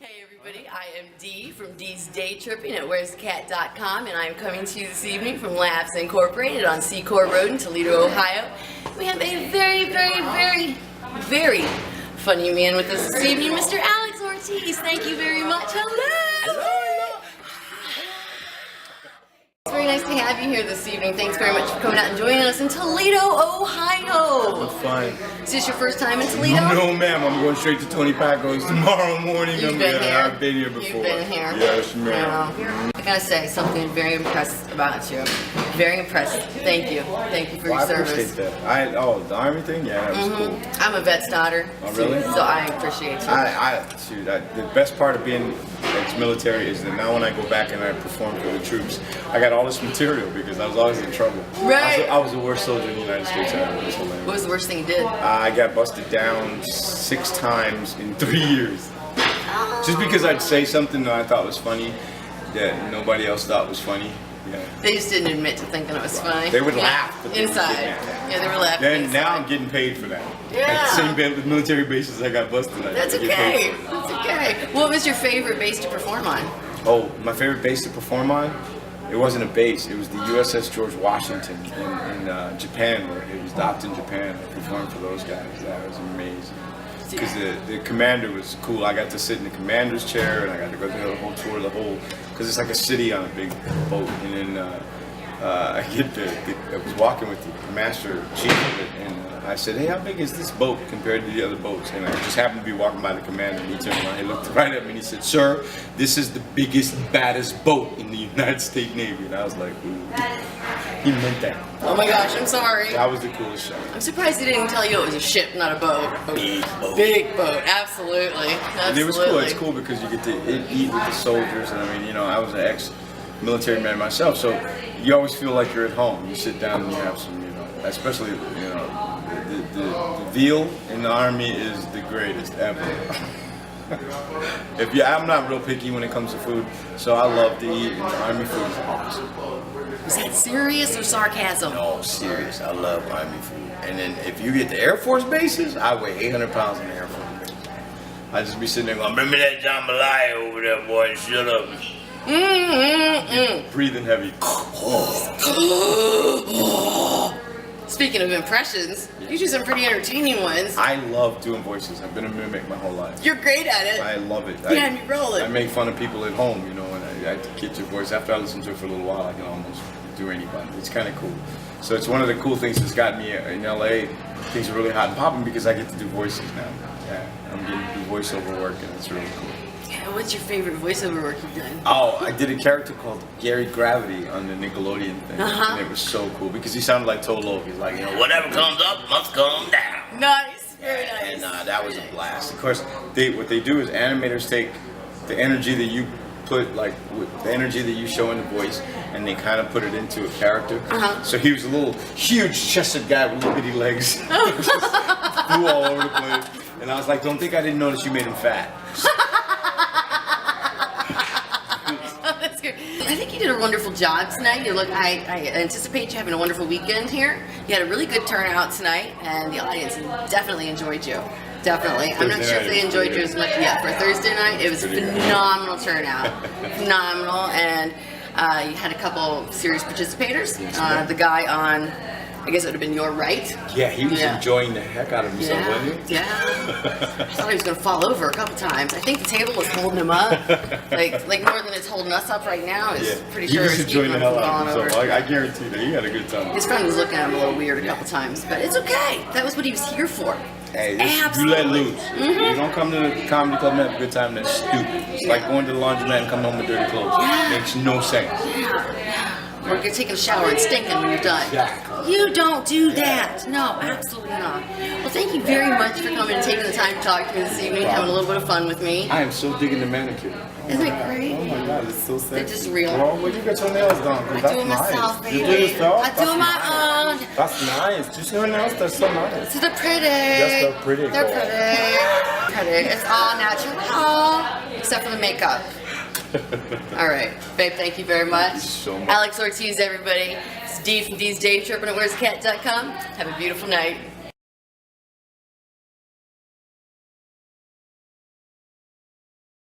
Hey everybody, I am Dee from Dee's Day Tripping at where'scat.com, and I'm coming to you this evening from Laffs Inc on Secor Road in Toledo, Ohio. We have a very funny man with us this evening, Mr. Alex Ortiz. Thank you very much. Hello! It's very nice to have you here this evening. Thanks very much for coming out and joining us in Toledo, Ohio. I'm fine. Is this your first time in Toledo? No, ma'am. I'm going straight to Tony Paco's tomorrow morning. You've been here? I've been here before. You've been here? Yes, ma'am. I gotta say something very impressed about you. Very impressed. Thank you. Thank you for your service. I appreciate that. The Army thing? Yeah, that was cool. I'm a vet's daughter. Oh, really? So I appreciate you. The best part of being ex-military is that now when I go back and I perform for the troops, I got all this material because I was always in trouble. Right. I was the worst soldier in the United States ever. What was the worst thing you did? I got busted down 6 times in 3 years. Just because I'd say something that I thought was funny that nobody else thought was funny. Yeah. They just didn't admit to thinking it was funny. They would laugh. But inside. Yeah, they were laughing. Then now I'm getting paid for that. Yeah. At the same military bases I got busted at. That's okay. That's okay. What was your favorite base to perform on? Oh, my favorite base to perform on? It wasn't a base. It was the USS George Washington in Japan, where it was docked in Japan. I performed for those guys. That was amazing. Because the commander was cool. I got to sit in the commander's chair, and I got to go through the whole tour, because it's like a city on a big boat. And then I was walking with the master chief of it, and I said, hey, how big is this boat compared to the other boats? And I just happened to be walking by the commander, and he turned around, he looked right at me, and he said, sir, this is the biggest, baddest boat in the United States Navy. And I was like, ooh. He meant that. Oh my gosh, I'm sorry. That was the coolest show. I'm surprised he didn't tell you it was a ship, not a boat. Big boat. Big boat, absolutely. And it was cool. It's cool because you get to eat with the soldiers. And I mean, I was an ex-military man myself, so you always feel like you're at home. You sit down and you have some, especially, the veal in the Army is the greatest ever. I'm not real picky when it comes to food, so I love to eat, and the Army food is awesome. Is that serious or sarcasm? No, serious. I love Army food. And then if you get the Air Force bases, I weigh 800 pounds in the Air Force bases. I just be sitting there going, remember that jambalaya over there, boy? Shut up. Breathing heavy. Speaking of impressions, you do some pretty entertaining ones. I love doing voices. I've been a mimic my whole life. You're great at it. I love it. Yeah, me rolling. I make fun of people at home, and I get your voice. After I listen to it for a little while, I can almost do anybody. It's kind of cool. So it's one of the cool things that's got me in LA. Things are really hot and popping because I get to do voices now. Yeah, I'm getting to do voiceover work, and it's really cool. Yeah, what's your favorite voiceover work you've done? Oh, I did a character called Gary Gravity on the Nickelodeon thing, and it was so cool because he sounded like Toledo. He's like, whatever comes up must come down. Nice, very nice. And that was a blast. Of course, what they do is animators take the energy that you put, like the energy that you show in the voice, and they kind of put it into a character. So he was a little huge-chested guy with little bitty legs. Flew all over the place, and I was like, don't think I didn't notice you made him fat. That's good. I think you did a wonderful job tonight. I anticipate you having a wonderful weekend here. You had a really good turnout tonight, and the audience definitely enjoyed you. Definitely. I'm not sure if they enjoyed you as much yet. For Thursday night, it was a phenomenal turnout. Phenomenal, and you had a couple serious participators. The guy on, I guess it would have been your right. Yeah, he was enjoying the heck out of himself, wasn't he? Yeah. I thought he was going to fall over a couple times. I think the table was holding him up. like more than it's holding us up right now. Pretty sure he was it's enjoying the hell out of over. himself. I guarantee that he had a good time. His friend was looking at him a little weird a couple times, but it's okay. That was what he was here for. Hey, you let loose. You don't come to the comedy club and have a good time, that's stupid. It's like going to the laundromat and coming home with dirty clothes. Makes no sense. Or you're taking a shower and stinking when you're done. You don't do that. No, absolutely not. Well, thank you very much for coming and taking the time to talk to me this evening, having a little bit of fun with me. I am so digging the manicure. Isn't it great? Oh my God, it's so sexy. They're just real. Well, you got your nails done. I do it myself, baby. You do it yourself? I do my own. That's nice. Just your nails, they're so nice. So they're pretty. Yes, they're pretty. They're pretty. It's all natural, except for the makeup. All right, babe, thank you very much. Thank you so much. Alex Ortiz, everybody. It's Dee from Dee's Day Trippin at where'scat.com. Have a beautiful night.